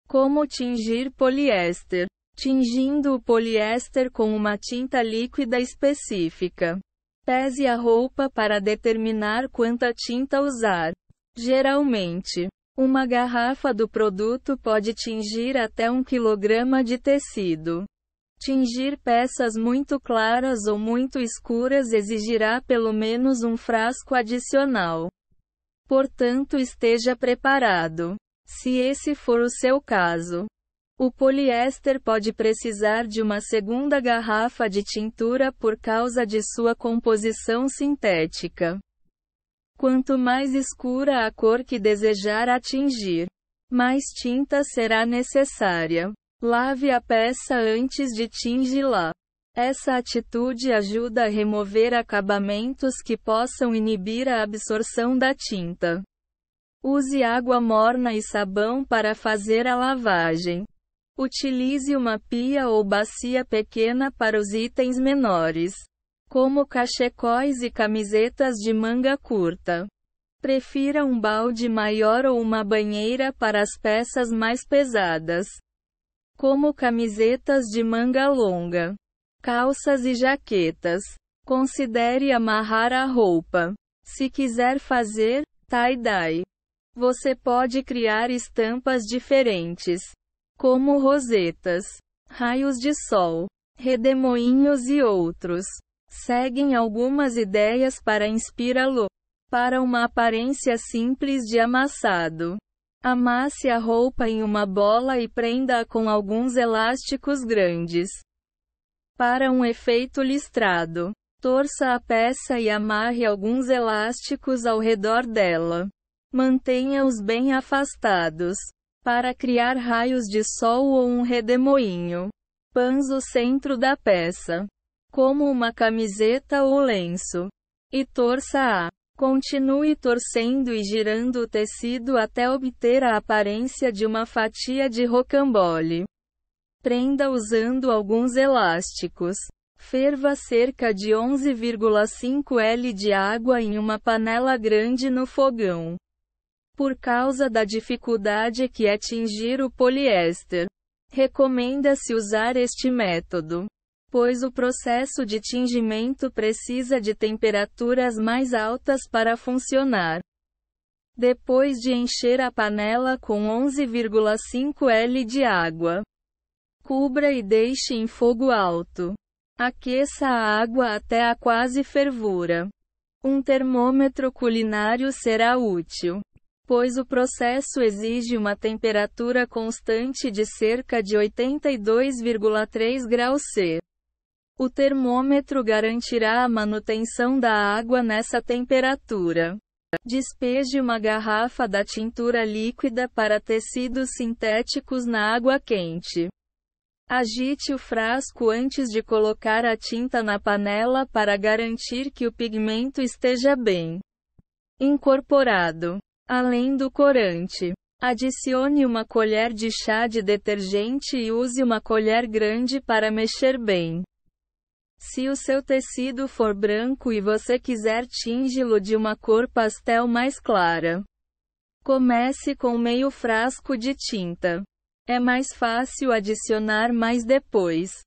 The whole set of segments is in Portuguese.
Como tingir poliéster? Tingindo o poliéster com uma tinta líquida específica. Pese a roupa para determinar quanta tinta usar. Geralmente, uma garrafa do produto pode tingir até 1 kg de tecido. Tingir peças muito claras ou muito escuras exigirá pelo menos um frasco adicional. Portanto, esteja preparado. Se esse for o seu caso, o poliéster pode precisar de uma segunda garrafa de tintura por causa de sua composição sintética. Quanto mais escura a cor que desejar atingir, mais tinta será necessária. Lave a peça antes de tingí-la. Essa atitude ajuda a remover acabamentos que possam inibir a absorção da tinta. Use água morna e sabão para fazer a lavagem. Utilize uma pia ou bacia pequena para os itens menores, como cachecóis e camisetas de manga curta. Prefira um balde maior ou uma banheira para as peças mais pesadas, como camisetas de manga longa, calças e jaquetas. Considere amarrar a roupa. Se quiser fazer tie-dye, você pode criar estampas diferentes, como rosetas, raios de sol, redemoinhos e outros. Seguem algumas ideias para inspirá-lo. Para uma aparência simples de amassado, amasse a roupa em uma bola e prenda-a com alguns elásticos grandes. Para um efeito listrado, torça a peça e amarre alguns elásticos ao redor dela. Mantenha-os bem afastados. Para criar raios de sol ou um redemoinho, pans o centro da peça, como uma camiseta ou lenço, e torça-a. Continue torcendo e girando o tecido até obter a aparência de uma fatia de rocambole. Prenda usando alguns elásticos. Ferva cerca de 11,5 l de água em uma panela grande no fogão. Por causa da dificuldade que é tingir o poliéster, recomenda-se usar este método, pois o processo de tingimento precisa de temperaturas mais altas para funcionar. Depois de encher a panela com 11,5 l de água, cubra e deixe em fogo alto. Aqueça a água até a quase fervura. Um termômetro culinário será útil, pois o processo exige uma temperatura constante de cerca de 82,3 graus C. O termômetro garantirá a manutenção da água nessa temperatura. Despeje uma garrafa da tintura líquida para tecidos sintéticos na água quente. Agite o frasco antes de colocar a tinta na panela para garantir que o pigmento esteja bem incorporado. Além do corante, adicione uma colher de chá de detergente e use uma colher grande para mexer bem. Se o seu tecido for branco e você quiser tingi-lo de uma cor pastel mais clara, comece com meio frasco de tinta. É mais fácil adicionar mais depois.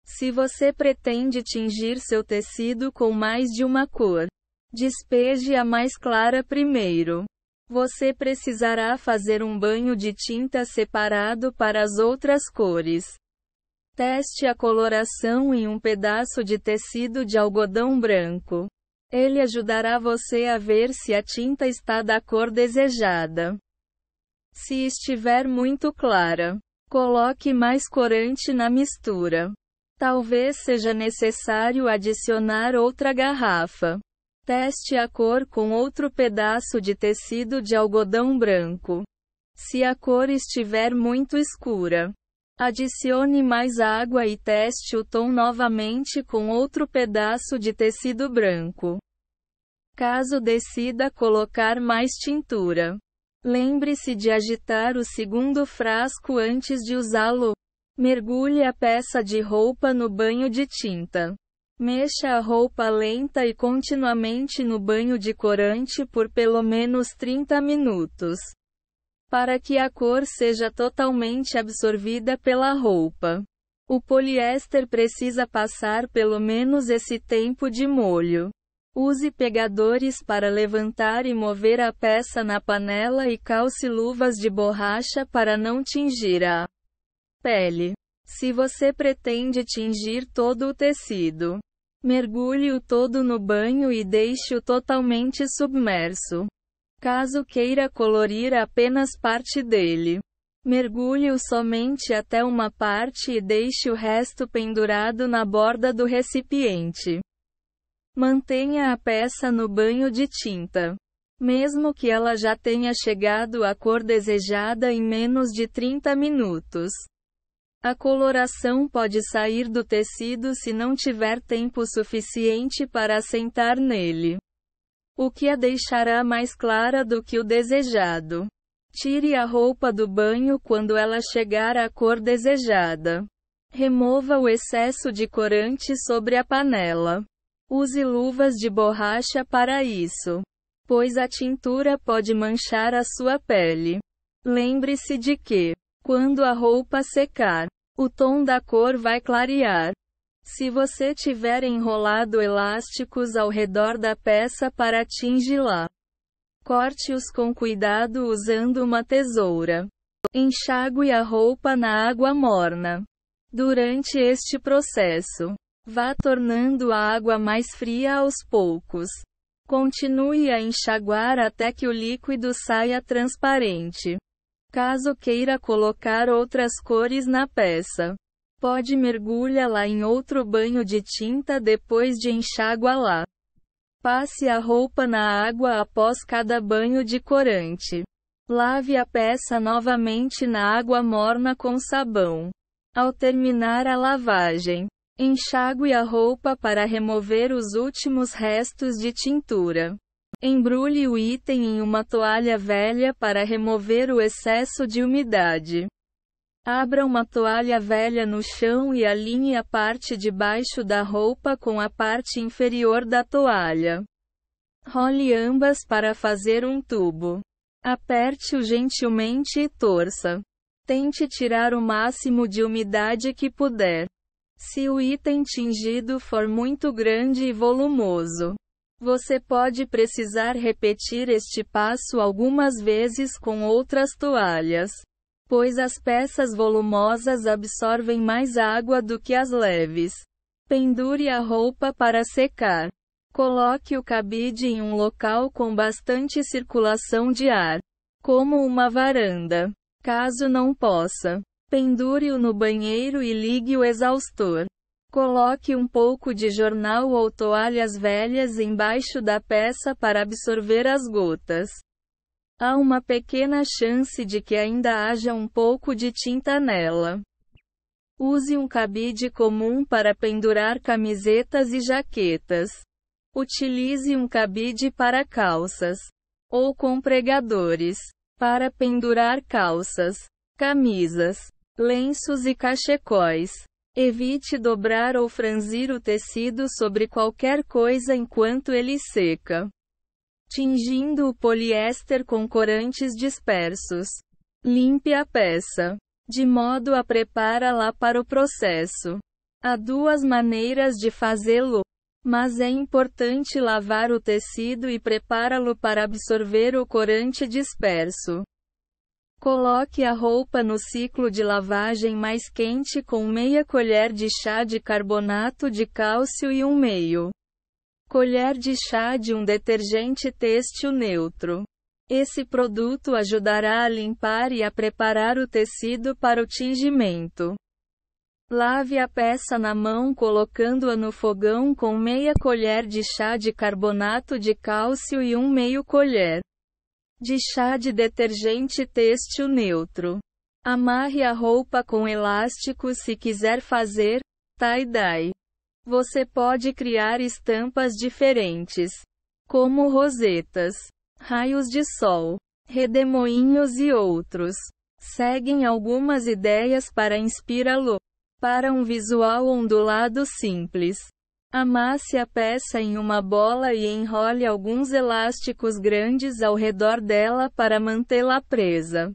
Se você pretende tingir seu tecido com mais de uma cor, despeje a mais clara primeiro. Você precisará fazer um banho de tinta separado para as outras cores. Teste a coloração em um pedaço de tecido de algodão branco. Ele ajudará você a ver se a tinta está da cor desejada. Se estiver muito clara, coloque mais corante na mistura. Talvez seja necessário adicionar outra garrafa. Teste a cor com outro pedaço de tecido de algodão branco. Se a cor estiver muito escura, adicione mais água e teste o tom novamente com outro pedaço de tecido branco. Caso decida colocar mais tintura, lembre-se de agitar o segundo frasco antes de usá-lo. Mergulhe a peça de roupa no banho de tinta. Mexa a roupa lenta e continuamente no banho de corante por pelo menos 30 minutos. para que a cor seja totalmente absorvida pela roupa. O poliéster precisa passar pelo menos esse tempo de molho. Use pegadores para levantar e mover a peça na panela e calce luvas de borracha para não tingir a pele. Se você pretende tingir todo o tecido, mergulhe-o todo no banho e deixe-o totalmente submerso. Caso queira colorir apenas parte dele, mergulhe-o somente até uma parte e deixe o resto pendurado na borda do recipiente. Mantenha a peça no banho de tinta, mesmo que ela já tenha chegado à cor desejada em menos de 30 minutos. A coloração pode sair do tecido se não tiver tempo suficiente para assentar nele, o que a deixará mais clara do que o desejado. Tire a roupa do banho quando ela chegar à cor desejada. Remova o excesso de corante sobre a panela. Use luvas de borracha para isso, pois a tintura pode manchar a sua pele. Lembre-se de que, quando a roupa secar, o tom da cor vai clarear. Se você tiver enrolado elásticos ao redor da peça para tingí-la, corte-os com cuidado usando uma tesoura. Enxague a roupa na água morna. Durante este processo, vá tornando a água mais fria aos poucos. Continue a enxaguar até que o líquido saia transparente. Caso queira colocar outras cores na peça, pode mergulhá-la em outro banho de tinta depois de enxaguá-la. Passe a roupa na água após cada banho de corante. Lave a peça novamente na água morna com sabão. Ao terminar a lavagem, enxague a roupa para remover os últimos restos de tintura. Embrulhe o item em uma toalha velha para remover o excesso de umidade. Abra uma toalha velha no chão e alinhe a parte de baixo da roupa com a parte inferior da toalha. Role ambas para fazer um tubo. Aperte-o gentilmente e torça. Tente tirar o máximo de umidade que puder. Se o item tingido for muito grande e volumoso, você pode precisar repetir este passo algumas vezes com outras toalhas, pois as peças volumosas absorvem mais água do que as leves. Pendure a roupa para secar. Coloque o cabide em um local com bastante circulação de ar, como uma varanda. Caso não possa, pendure-o no banheiro e ligue o exaustor. Coloque um pouco de jornal ou toalhas velhas embaixo da peça para absorver as gotas. Há uma pequena chance de que ainda haja um pouco de tinta nela. Use um cabide comum para pendurar camisetas e jaquetas. Utilize um cabide para calças, ou com pregadores, para pendurar calças, camisas, lenços e cachecóis. Evite dobrar ou franzir o tecido sobre qualquer coisa enquanto ele seca. Tingindo o poliéster com corantes dispersos. Limpe a peça, de modo a prepará-la para o processo. Há duas maneiras de fazê-lo, mas é importante lavar o tecido e prepará-lo para absorver o corante disperso. Coloque a roupa no ciclo de lavagem mais quente com meia colher de chá de carbonato de cálcio e meio colher de chá de um detergente têxtil neutro. Esse produto ajudará a limpar e a preparar o tecido para o tingimento. Lave a peça na mão colocando-a no fogão com meia colher de chá de carbonato de cálcio e meio colher de chá de detergente têxtil neutro. Amarre a roupa com elástico se quiser fazer tie-dye. Você pode criar estampas diferentes, como rosetas, raios de sol, redemoinhos e outros. Seguem algumas ideias para inspirá-lo para um visual ondulado simples. Amasse a peça em uma bola e enrole alguns elásticos grandes ao redor dela para mantê-la presa.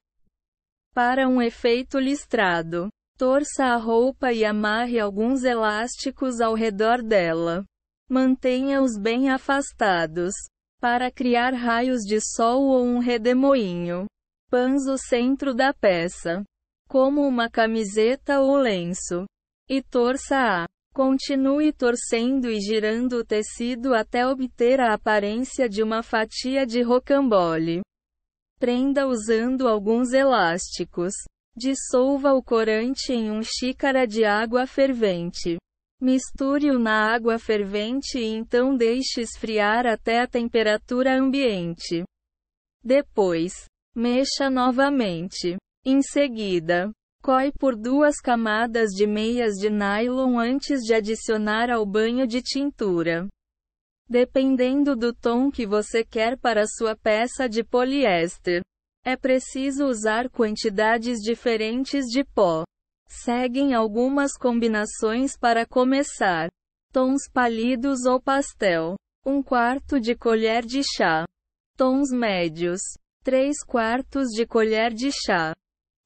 Para um efeito listrado, torça a roupa e amarre alguns elásticos ao redor dela. Mantenha-os bem afastados, para criar raios de sol ou um redemoinho. Pans o centro da peça, como uma camiseta ou lenço, e torça-a. Continue torcendo e girando o tecido até obter a aparência de uma fatia de rocambole. Prenda usando alguns elásticos. Dissolva o corante em 1 xícara de água fervente. Misture-o na água fervente e então deixe esfriar até a temperatura ambiente. Depois, mexa novamente. Em seguida, coe por 2 camadas de meias de nylon antes de adicionar ao banho de tintura. Dependendo do tom que você quer para sua peça de poliéster, é preciso usar quantidades diferentes de pó. Seguem algumas combinações para começar. Tons pálidos ou pastel. 1/4 de colher de chá. Tons médios. 3/4 de colher de chá.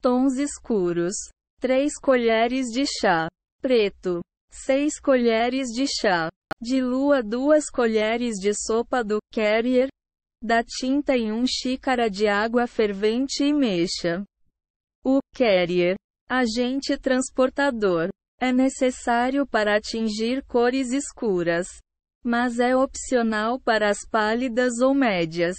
Tons escuros. 3 colheres de chá. Preto. 6 colheres de chá. Dilua 2 colheres de sopa do Carrier da tinta em 1 xícara de água fervente e mexa. O Carrier, agente transportador, é necessário para atingir cores escuras, mas é opcional para as pálidas ou médias.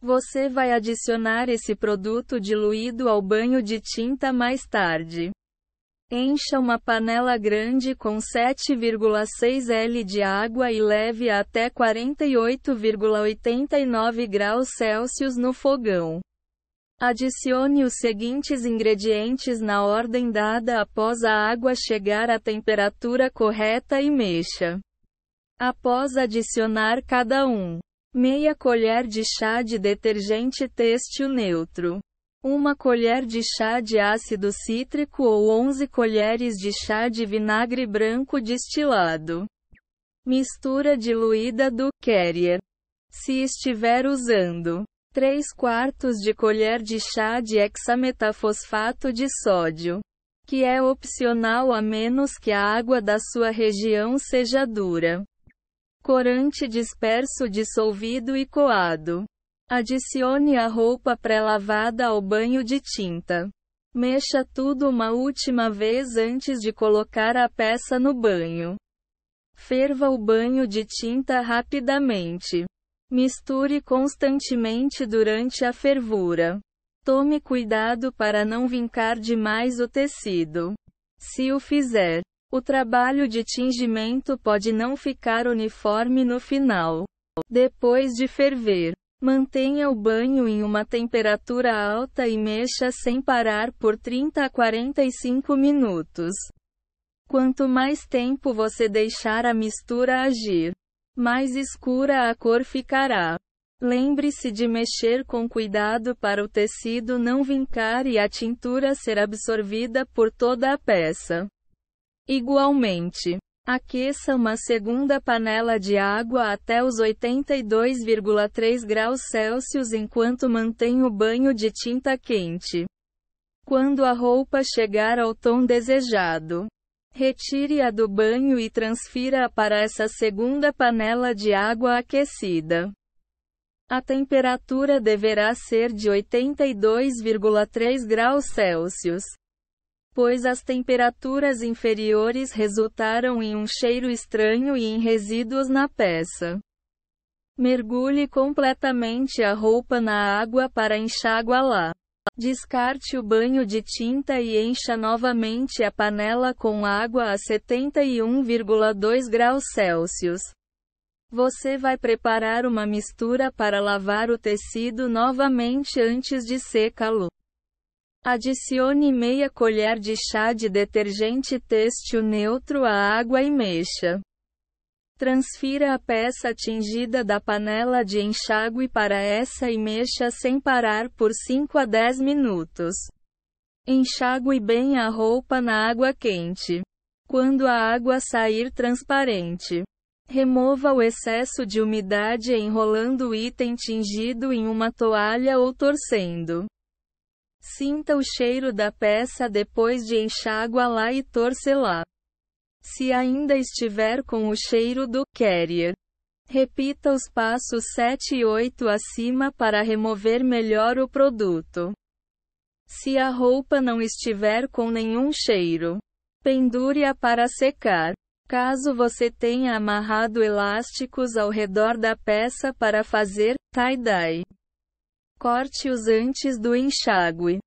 Você vai adicionar esse produto diluído ao banho de tinta mais tarde. Encha uma panela grande com 7,6 l de água e leve até 48,89 graus Celsius no fogão. Adicione os seguintes ingredientes na ordem dada após a água chegar à temperatura correta e mexa. Após adicionar cada um, meia colher de chá de detergente têxtil neutro, 1 colher de chá de ácido cítrico ou 11 colheres de chá de vinagre branco destilado. Mistura diluída do Carrier. Se estiver usando 3/4 de colher de chá de hexametafosfato de sódio, que é opcional a menos que a água da sua região seja dura. Corante disperso dissolvido e coado. Adicione a roupa pré-lavada ao banho de tinta. Mexa tudo uma última vez antes de colocar a peça no banho. Ferva o banho de tinta rapidamente. Misture constantemente durante a fervura. Tome cuidado para não vincar demais o tecido. Se o fizer, o trabalho de tingimento pode não ficar uniforme no final. Depois de ferver, mantenha o banho em uma temperatura alta e mexa sem parar por 30 a 45 minutos. Quanto mais tempo você deixar a mistura agir, mais escura a cor ficará. Lembre-se de mexer com cuidado para o tecido não vincar e a tintura ser absorvida por toda a peça. Igualmente, aqueça uma segunda panela de água até os 82,3 graus Celsius enquanto mantém o banho de tinta quente. Quando a roupa chegar ao tom desejado, retire-a do banho e transfira-a para essa segunda panela de água aquecida. A temperatura deverá ser de 82,3 graus Celsius, pois as temperaturas inferiores resultaram em um cheiro estranho e em resíduos na peça. Mergulhe completamente a roupa na água para enxaguá-la. Descarte o banho de tinta e encha novamente a panela com água a 71,2 graus Celsius. Você vai preparar uma mistura para lavar o tecido novamente antes de secá-lo. Adicione meia colher de chá de detergente têxtil neutro à água e mexa. Transfira a peça tingida da panela de enxágue para essa e mexa sem parar por 5 a 10 minutos. Enxague bem a roupa na água quente. Quando a água sair transparente, remova o excesso de umidade enrolando o item tingido em uma toalha ou torcendo. Sinta o cheiro da peça depois de enxaguá-la e torcê-la. Se ainda estiver com o cheiro do carrier, repita os passos 7 e 8 acima para remover melhor o produto. Se a roupa não estiver com nenhum cheiro, pendure-a para secar. Caso você tenha amarrado elásticos ao redor da peça para fazer tie-dye, corte-os antes do enxágue.